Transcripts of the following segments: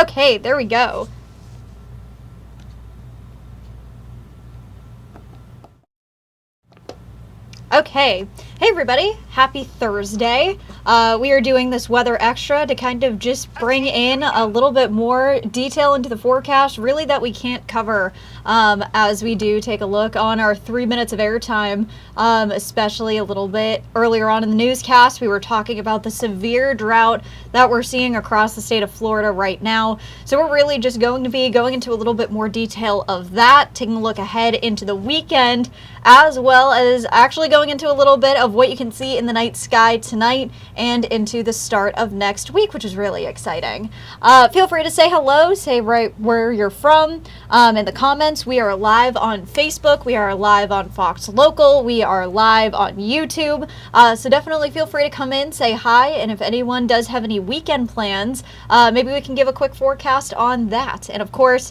Okay, there we go. Okay. Hey everybody, happy Thursday. We are doing this weather extra to kind of just bring in a little bit more detail into the forecast, really that we can't cover as we do take a look on our 3 minutes of airtime, especially a little bit earlier on in the newscast. We were talking about the severe drought that we're seeing across the state of Florida right now. So we're really just going to be going into a little bit more detail of that, taking a look ahead into the weekend, as well as actually going into a little bit of what you can see in the night sky tonight and into the start of next week, which is really exciting. Feel free to say hello, say right where you're from in the comments. We are live on Facebook, we are live on Fox Local, we are live on YouTube, so definitely feel free to come in, say hi, and if anyone does have any weekend plans, maybe we can give a quick forecast on that. And of course,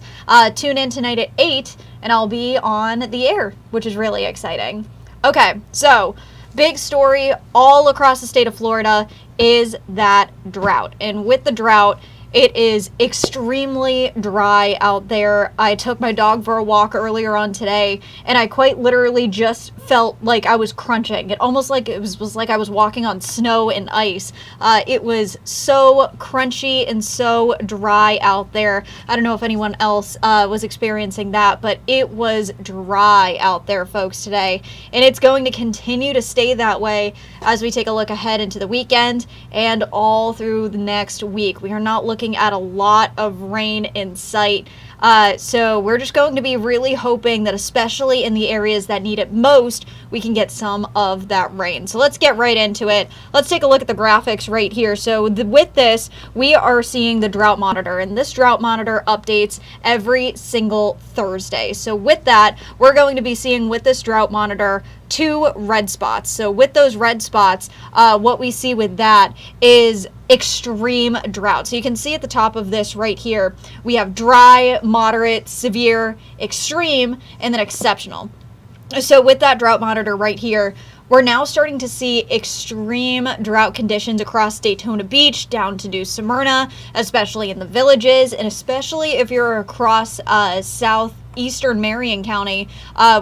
tune in tonight at 8 and I'll be on the air, which is really exciting. Okay, so big story all across the state of Florida is that drought. And with the drought, it is extremely dry out there. I took my dog for a walk earlier on today, and I quite literally just felt like I was crunching. It almost like it was like I was walking on snow and ice. It was so crunchy and so dry out there. I don't know if anyone else was experiencing that, but it was dry out there, folks, today. And it's going to continue to stay that way as we take a look ahead into the weekend and all through the next week. We are not looking at a lot of rain in sight. So we're just going to be really hoping that, especially in the areas that need it most, we can get some of that rain. So let's get right into it. Let's take a look at the graphics right here. So with this, we are seeing the drought monitor, and this drought monitor updates every single Thursday. So with that, we're going to be seeing with this drought monitor 2 red spots. So with those red spots, what we see with that is extreme drought. So you can see at the top of this right here, we have dry, moderate, severe, extreme, and then exceptional. So with that drought monitor right here, we're now starting to see extreme drought conditions across Daytona Beach down to New Smyrna, especially in the villages, and especially if you're across southeastern Marion County,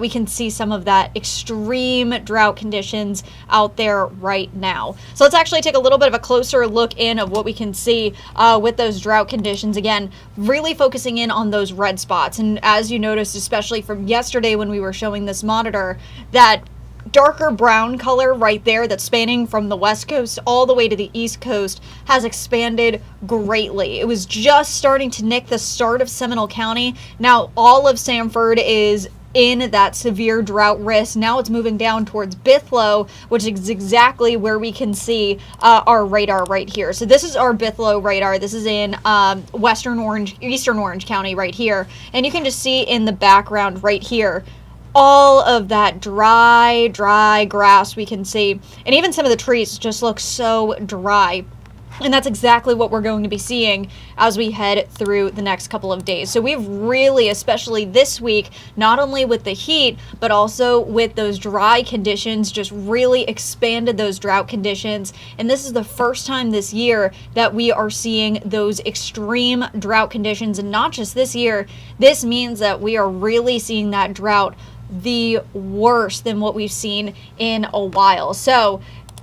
we can see some of that extreme drought conditions out there right now. So let's actually take a little bit of a closer look in of what we can see with those drought conditions. Again, really focusing in on those red spots. And as you noticed, especially from yesterday when we were showing this monitor, that darker brown color right there that's spanning from the west coast all the way to the east coast has expanded greatly. It was just starting to nick the start of Seminole County. Now all of Sanford is in that severe drought risk. Now it's moving down towards Bithlo, which is exactly where we can see our radar right here. So this is our Bithlo radar. This is in eastern Orange County right here. And you can just see in the background right here all of that dry grass we can see. And even some of the trees just look so dry. And that's exactly what we're going to be seeing as we head through the next couple of days. So we've really, especially this week, not only with the heat, but also with those dry conditions, just really expanded those drought conditions. And this is the first time this year that we are seeing those extreme drought conditions. And not just this year, this means that we are really seeing that drought the worst than what we've seen in a while. So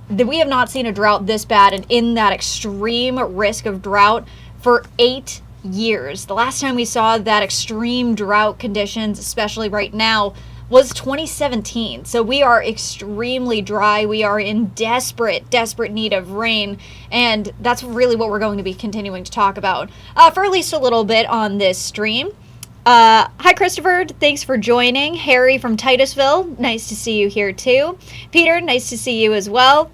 we have not seen a drought this bad and in that extreme risk of drought for 8 years. The last time we saw that extreme drought conditions, especially right now, was 2017. So we are extremely dry. We are in desperate need of rain. And that's really what we're going to be continuing to talk about for at least a little bit on this stream. Hi, Christopher. Thanks for joining. Harry from Titusville. Nice to see you here, too. Peter, nice to see you as well.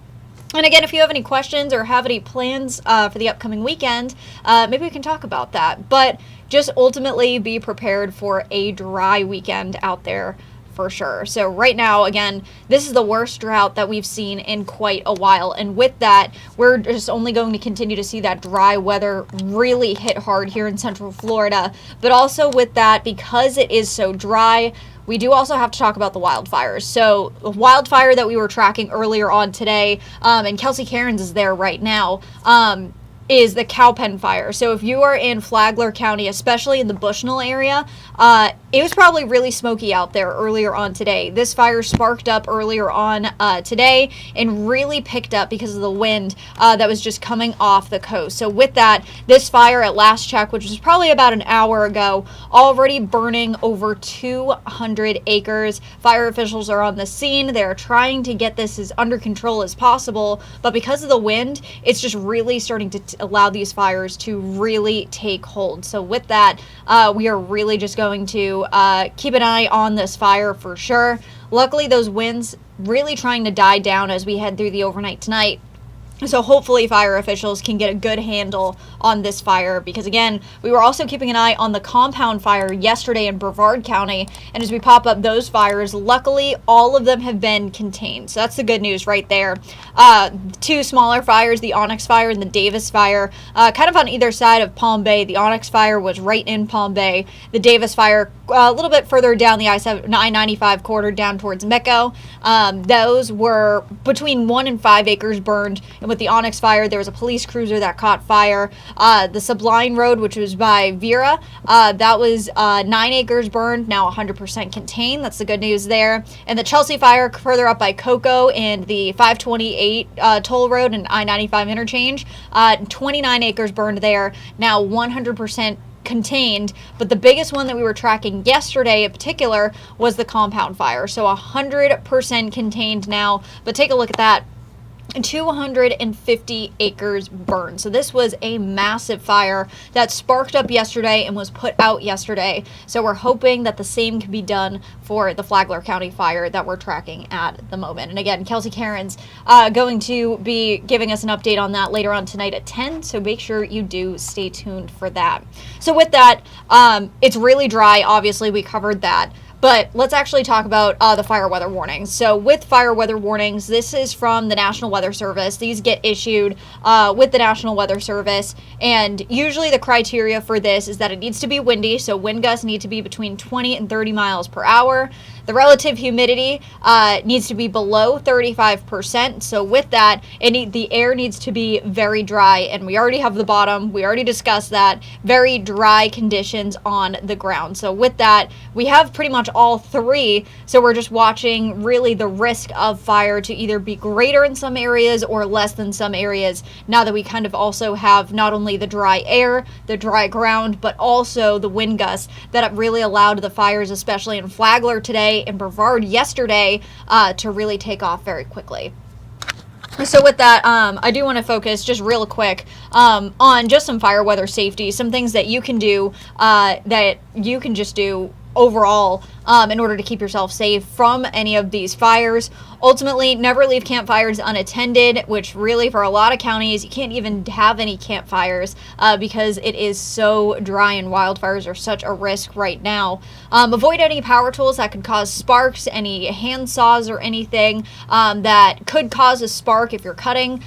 And again, if you have any questions or have any plans for the upcoming weekend, maybe we can talk about that. But just ultimately be prepared for a dry weekend out there for sure. So right now, again, this is the worst drought that we've seen in quite a while. And with that, we're just only going to continue to see that dry weather really hit hard here in Central Florida. But also with that, because it is so dry, we do also have to talk about the wildfires. So the wildfire that we were tracking earlier on today, and Kelsey Cairns is there right now, is the Cowpen fire. So if you are in Flagler County, especially in the Bushnell area, it was probably really smoky out there earlier on today. This fire sparked up earlier on today and really picked up because of the wind that was just coming off the coast. So with that, this fire at last check, which was probably about an hour ago, already burning over 200 acres. Fire officials are on the scene. They're trying to get this as under control as possible, but because of the wind, it's just really starting to allow these fires to really take hold. So with that, we are really just going to keep an eye on this fire for sure. Luckily, those winds really trying to die down as we head through the overnight tonight. So hopefully fire officials can get a good handle on this fire, because again, we were also keeping an eye on the compound fire yesterday in Brevard County, and as we pop up those fires, luckily all of them have been contained. So that's the good news right there. Two smaller fires, the Onyx fire and the Davis fire, kind of on either side of Palm Bay. The Onyx fire was right in Palm Bay. The Davis fire a little bit further down the I-95 corridor down towards Mecco. Those were between 1 and 5 acres burned, and with the Onyx fire, there was a police cruiser that caught fire. The Sublime Road, which was by Vera, that was 9 acres burned, now 100% contained. That's the good news there. And the Chelsea fire further up by Cocoa and the 528 toll road and I-95 interchange, 29 acres burned there, now 100% contained. But the biggest one that we were tracking yesterday in particular was the compound fire, so 100% contained now. But take a look at that, 250 acres burned. So this was a massive fire that sparked up yesterday and was put out yesterday. So we're hoping that the same can be done for the Flagler County fire that we're tracking at the moment. And again, Kelsey Cairns going to be giving us an update on that later on tonight at 10. So make sure you do stay tuned for that. So with that, it's really dry. Obviously, we covered that. But let's actually talk about the fire weather warnings. So with fire weather warnings, this is from the National Weather Service. These get issued with the National Weather Service. And usually the criteria for this is that it needs to be windy. So wind gusts need to be between 20 and 30 miles per hour. The relative humidity needs to be below 35%. So with that, the air needs to be very dry. And we already have the bottom. We already discussed that. Very dry conditions on the ground. So with that, we have pretty much all three. So we're just watching really the risk of fire to either be greater in some areas or less than some areas, now that we kind of also have not only the dry air, the dry ground, but also the wind gusts that have really allowed the fires, especially in Flagler today and Brevard yesterday, to really take off very quickly. So with that, I do want to focus just real quick on just some fire weather safety, some things that you can do that you can just do overall in order to keep yourself safe from any of these fires. Ultimately, never leave campfires unattended, which really for a lot of counties, you can't even have any campfires because it is so dry and wildfires are such a risk right now. Avoid any power tools that could cause sparks, any hand saws or anything that could cause a spark if you're cutting.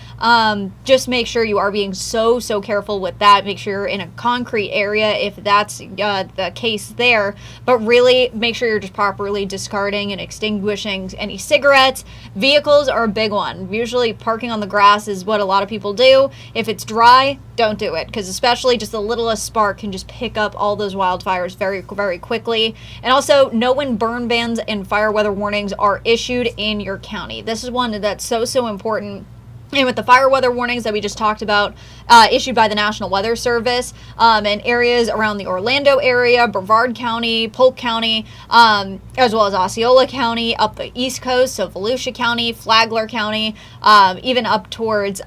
Just make sure you are being so careful with that. Make sure you're in a concrete area if that's the case there. But really make sure you're just properly discarding and extinguishing any cigarettes. Vehicles are a big one. Usually parking on the grass is what a lot of people do. If it's dry, don't do it, because especially just the littlest spark can just pick up all those wildfires very quickly. And also know when burn bans and fire weather warnings are issued in your county. This is one that's so important. And with the fire weather warnings that we just talked about, issued by the National Weather Service, in areas around the Orlando area, Brevard County, Polk County, as well as Osceola County, up the East Coast, so Volusia County, Flagler County, even up towards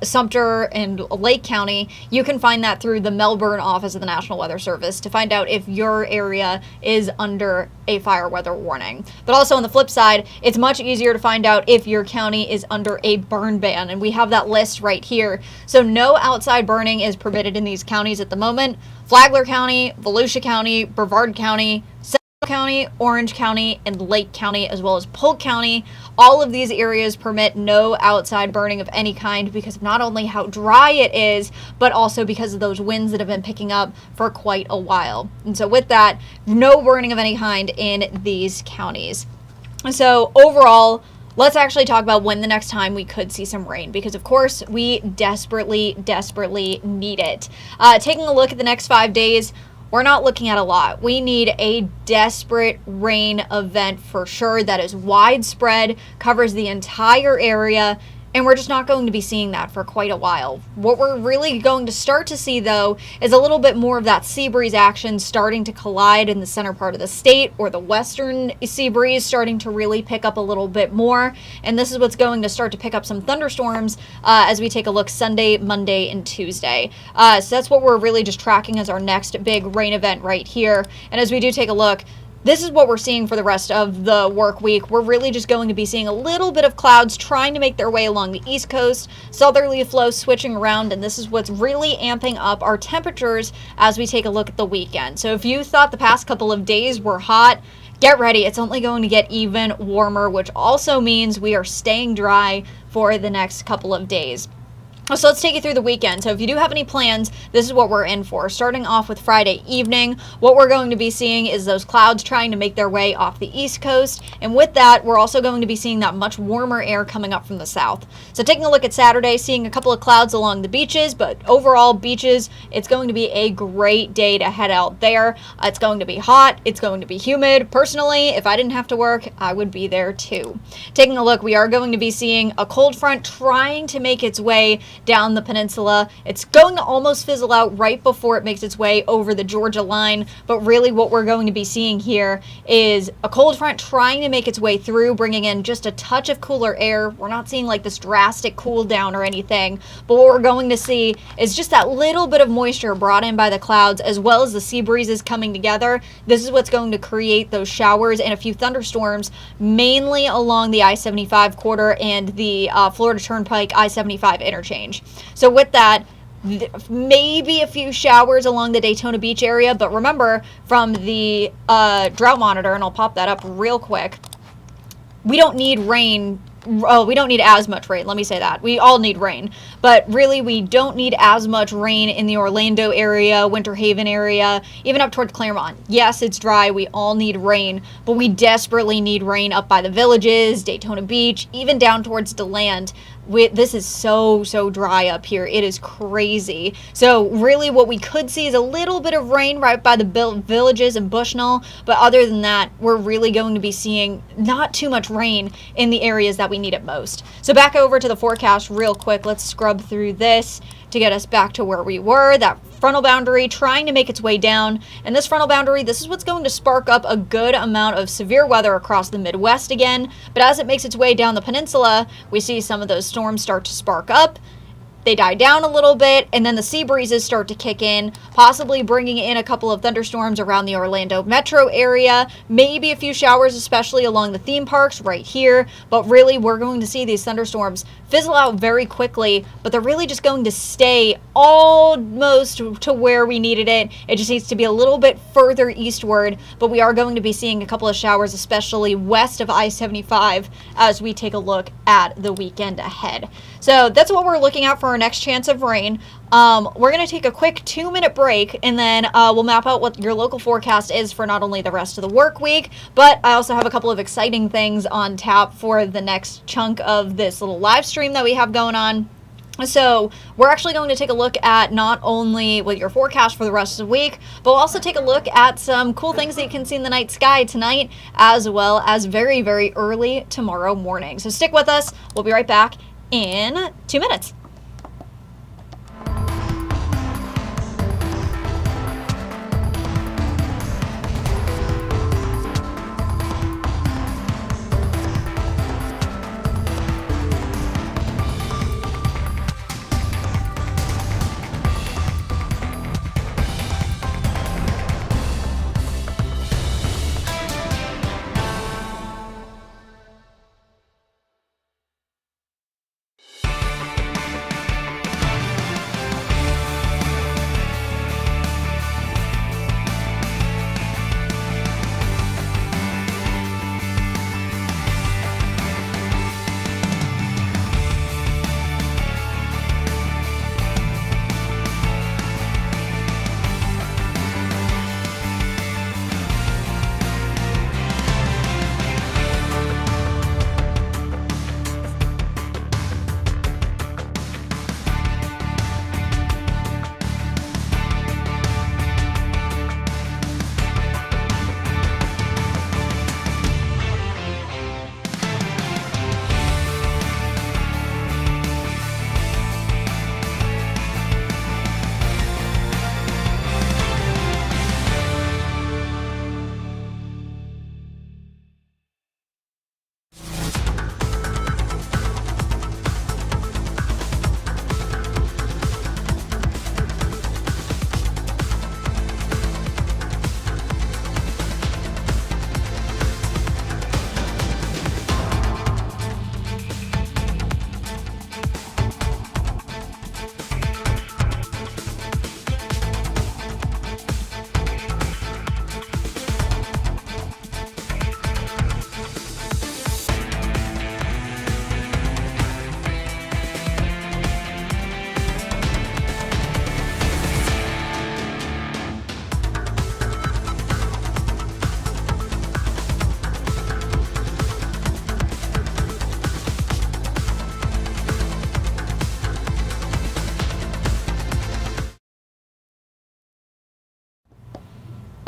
Sumter and Lake County, you can find that through the Melbourne office of the National Weather Service to find out if your area is under a fire weather warning. But also on the flip side, it's much easier to find out if your county is under a burn ban. And we have that list right here. So no outside burning is permitted in these counties at the moment. Flagler County, Volusia County, Brevard County, Central County, Orange County, and Lake County, as well as Polk County. All of these areas permit no outside burning of any kind because of not only how dry it is, but also because of those winds that have been picking up for quite a while. And so with that, no burning of any kind in these counties. So overall, let's actually talk about when the next time we could see some rain, because of course we desperately need it. Taking a look at the next 5 days, we're not looking at a lot. We need a desperate rain event for sure that is widespread, covers the entire area, and we're just not going to be seeing that for quite a while. What we're really going to start to see, though, is a little bit more of that sea breeze action starting to collide in the center part of the state, or the western sea breeze starting to really pick up a little bit more. And this is what's going to start to pick up some thunderstorms as we take a look Sunday, Monday, and Tuesday. So that's what we're really just tracking as our next big rain event right here. And as we do take a look, this is what we're seeing for the rest of the work week. We're really just going to be seeing a little bit of clouds trying to make their way along the east coast, southerly flow switching around, and this is what's really amping up our temperatures as we take a look at the weekend. So if you thought the past couple of days were hot, get ready. It's only going to get even warmer, which also means we are staying dry for the next couple of days. So let's take you through the weekend. So if you do have any plans, this is what we're in for. Starting off with Friday evening, what we're going to be seeing is those clouds trying to make their way off the east coast. And with that, we're also going to be seeing that much warmer air coming up from the south. So taking a look at Saturday, seeing a couple of clouds along the beaches, but overall beaches, it's going to be a great day to head out there. It's going to be hot. It's going to be humid. Personally, if I didn't have to work, I would be there too. Taking a look, we are going to be seeing a cold front trying to make its way down the peninsula. It's going to almost fizzle out right before it makes its way over the Georgia line, but really what we're going to be seeing here is a cold front trying to make its way through, bringing in just a touch of cooler air. We're not seeing like this drastic cool down or anything, but what we're going to see is just that little bit of moisture brought in by the clouds, as well as the sea breezes coming together. This is what's going to create those showers and a few thunderstorms, mainly along the I-75 corridor and the Florida Turnpike I-75 interchange. So with that, maybe a few showers along the Daytona Beach area, but remember from the drought monitor, and I'll pop that up real quick, we don't need rain. Oh, we don't need as much rain. Let me say that. We all need rain. But really, we don't need as much rain in the Orlando area, Winter Haven area, even up towards Claremont. Yes, it's dry. We all need rain. But we desperately need rain up by the Villages, Daytona Beach, even down towards DeLand. This is so dry up here. It is crazy. So really what we could see is a little bit of rain right by the Villages and Bushnell. But other than that, we're really going to be seeing not too much rain in the areas that we need it most. So back over to the forecast real quick. Let's scrub through this to get us back to where we were. That frontal boundary trying to make its way down. And this frontal boundary, this is what's going to spark up a good amount of severe weather across the Midwest again. But as it makes its way down the peninsula, we see some of those storms start to spark up. They die down a little bit, and then the sea breezes start to kick in, possibly bringing in a couple of thunderstorms around the Orlando metro area, maybe a few showers, especially along the theme parks right here. But really, we're going to see these thunderstorms fizzle out very quickly, but they're really just going to stay almost to where we needed it. It just needs to be a little bit further eastward, but we are going to be seeing a couple of showers, especially west of I-75, as we take a look at the weekend ahead. So that's what we're looking at for our next chance of rain. We're going to take a quick 2-minute break, and then we'll map out what your local forecast is for not only the rest of the work week, but I also have a couple of exciting things on tap for the next chunk of this little live stream that we have going on. So we're actually going to take a look at not only what your forecast for the rest of the week, but we'll also take a look at some cool things that you can see in the night sky tonight, as well as very early tomorrow morning. So stick with us. We'll be right back in 2 minutes.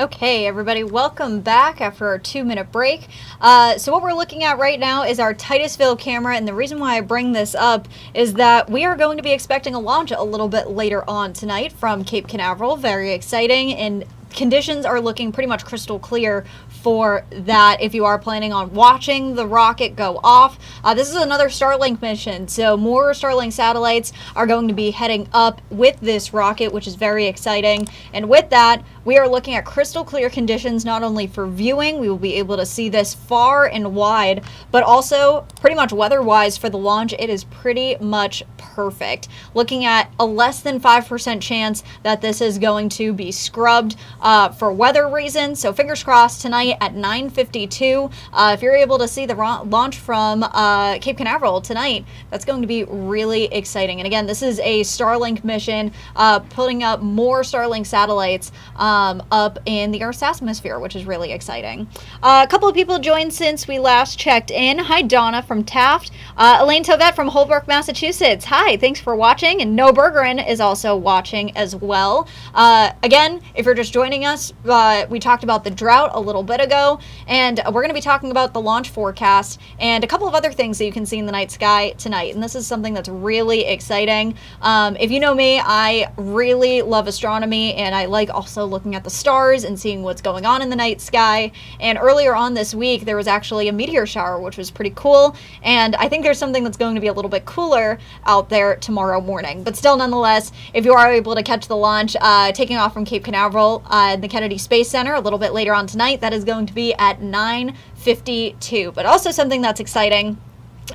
Okay, everybody, welcome back after our 2-minute break. So what we're looking at right now is our Titusville camera, and the reason why I bring this up is that we are going to be expecting a launch a little bit later on tonight from Cape Canaveral. Very exciting, and conditions are looking pretty much crystal clear for that if you are planning on watching the rocket go off. This is another Starlink mission, so more Starlink satellites are going to be heading up with this rocket, which is very exciting. And with that, we are looking at crystal clear conditions, not only for viewing, we will be able to see this far and wide, but also pretty much weather-wise for the launch, it is pretty much perfect. Looking at a less than 5% chance that this is going to be scrubbed for weather reasons. So fingers crossed tonight at 9:52. If you're able to see the launch from Cape Canaveral tonight, that's going to be really exciting. And again, this is a Starlink mission, putting up more Starlink satellites up in the Earth's atmosphere, which is really exciting. A couple of people joined since we last checked in. Hi, Donna from Taft. Elaine Tovett from Holbrook, Massachusetts. Hi, thanks for watching. And No Bergerin is also watching as well. Again, if you're just joining us, we talked about the drought a little bit ago, and we're going to be talking about the launch forecast and a couple of other things that you can see in the night sky tonight. And this is something that's really exciting. If you know me, I really love astronomy, and I like also looking at the stars and seeing what's going on in the night sky. And earlier on this week, there was actually a meteor shower, which was pretty cool. And I think there's something that's going to be a little bit cooler out there tomorrow morning. But still, nonetheless, if you are able to catch the launch taking off from Cape Canaveral in the Kennedy Space Center a little bit later on tonight, that is going to be at 9:52. But also something that's exciting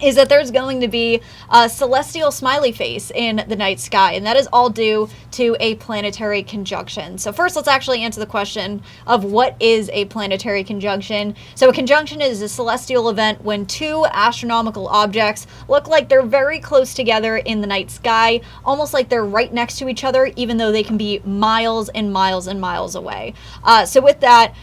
is that there's going to be a celestial smiley face in the night sky, and that is all due to a planetary conjunction. So first, let's actually answer the question of what is a planetary conjunction. So a conjunction is a celestial event when two astronomical objects look like they're very close together in the night sky, almost like they're right next to each other, even though they can be miles and miles and miles away. So with that,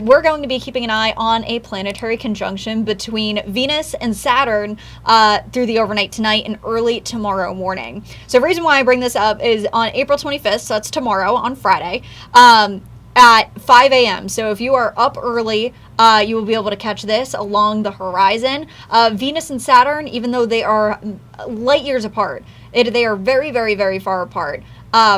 we're going to be keeping an eye on a planetary conjunction between Venus and Saturn through the overnight tonight and early tomorrow morning. So the reason why I bring this up is on April 25th, so that's tomorrow on Friday, at 5 a.m. So if you are up early, you will be able to catch this along the horizon. Venus and Saturn, even though they are light years apart, they are very, very, very far apart.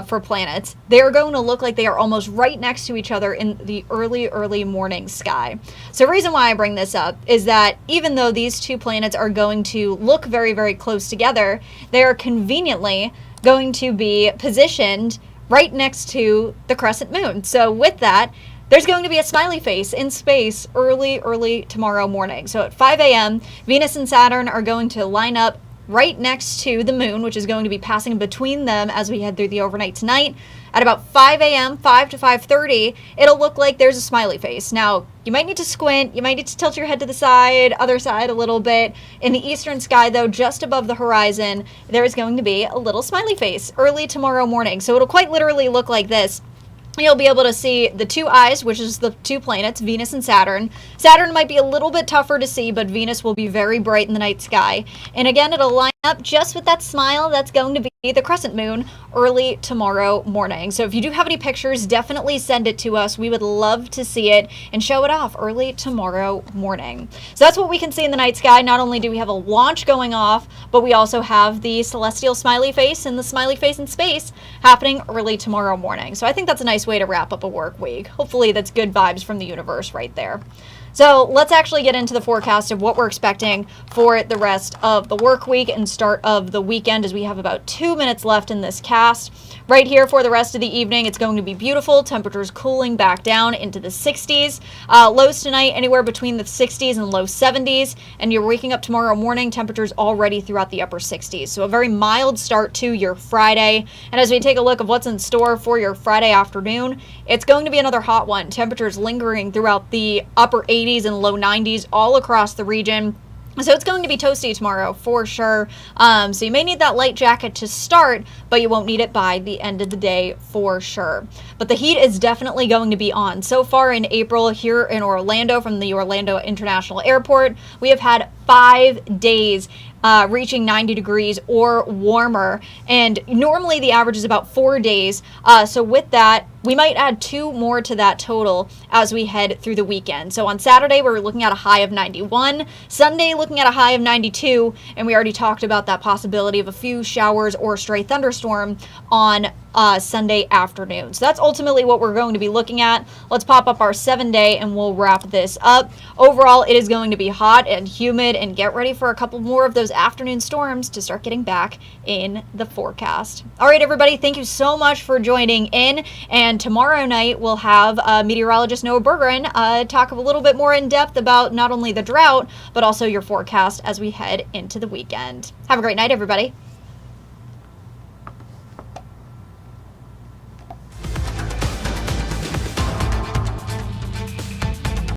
For planets, they are going to look like they are almost right next to each other in the early morning sky. So the reason why I bring this up is that even though these two planets are going to look very, very close together, they are conveniently going to be positioned right next to the crescent moon. So with that, there's going to be a smiley face in space early tomorrow morning. So at 5 a.m., Venus and Saturn are going to line up right next to the moon, which is going to be passing between them as we head through the overnight tonight. At about 5 a.m., 5 to 5:30, it'll look like there's a smiley face. Now, you might need to squint, you might need to tilt your head to the side, other side a little bit. In the eastern sky, though, just above the horizon, there is going to be a little smiley face early tomorrow morning. So it'll quite literally look like this. You'll be able to see the two eyes, which is the two planets, Venus and Saturn. Saturn might be a little bit tougher to see, but Venus will be very bright in the night sky. And again, it'll line up just with that smile that's going to be the crescent moon early tomorrow morning. So if you do have any pictures, definitely send it to us. We would love to see it and show it off early tomorrow morning. So that's what we can see in the night sky. Not only do we have a launch going off, but we also have the celestial smiley face and the smiley face in space happening early tomorrow morning. So I think that's a nice way to wrap up a work week. Hopefully that's good vibes from the universe right there. So let's actually get into the forecast of what we're expecting for the rest of the work week and start of the weekend, as we have about 2 minutes left in this cast. Right here for the rest of the evening, it's going to be beautiful. Temperatures cooling back down into the 60s. Lows tonight anywhere between the 60s and low 70s. And you're waking up tomorrow morning, temperatures already throughout the upper 60s. So a very mild start to your Friday. And as we take a look of what's in store for your Friday afternoon, it's going to be another hot one. Temperatures lingering throughout the upper 80s and low 90s all across the region. So it's going to be toasty tomorrow for sure. So you may need that light jacket to start, but you won't need it by the end of the day for sure. But the heat is definitely going to be on. So far in April here in Orlando, from the Orlando International Airport, we have had 5 days reaching 90 degrees or warmer. And normally the average is about 4 days. So with that, we might add 2 more to that total as we head through the weekend. So on Saturday, we're looking at a high of 91. Sunday, looking at a high of 92. And we already talked about that possibility of a few showers or stray thunderstorm on Sunday afternoon. So that's ultimately what we're going to be looking at. Let's pop up our 7-day and we'll wrap this up. Overall, it is going to be hot and humid, and get ready for a couple more of those afternoon storms to start getting back in the forecast. All right, everybody, thank you so much for joining in. And tomorrow night, we'll have meteorologist Noah Bergeron talk a little bit more in depth about not only the drought, but also your forecast as we head into the weekend. Have a great night, everybody.